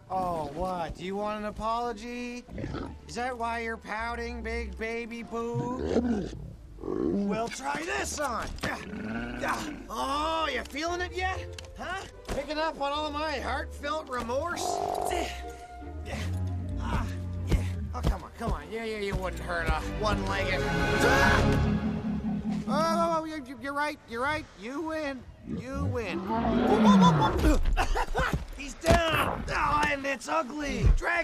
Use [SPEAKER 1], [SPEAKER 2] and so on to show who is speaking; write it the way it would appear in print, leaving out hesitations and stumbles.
[SPEAKER 1] Oh, what? Do you want an apology? Is that why you're pouting, big baby boo? We'll try this on. Oh, you feeling it yet? Huh? Picking up on all my heartfelt remorse? Oh, come on. Yeah, you wouldn't hurt a one-legged. Oh, you're right. You win. He's down. Oh, and it's ugly. Drag